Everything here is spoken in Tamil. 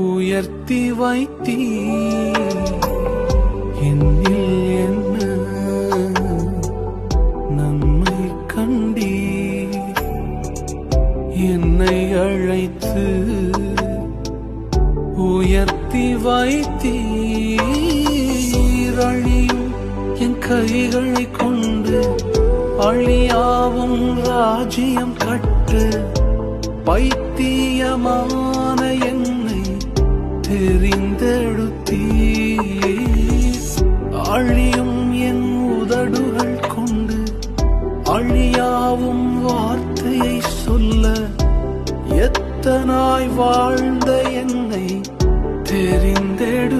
உயர்த்தி வைத்தீ என்னில் என்ன நன்மை கண்டீ என்னை அழைத்து உயர்த்தி வைத்தீர் அழியும் என் கைகளை கொண்டு அழியாவும் ராஜ்யம் கட்டு பைத்தியமான என்னை தெரிந்தெடுத்தீர் அழியும் என் உதடுகள் கொண்டு அழியாவும் வார்த்தையை சொல்ல எத்தனாய் வாழ்ந்த என்னை தெரிந்தெடு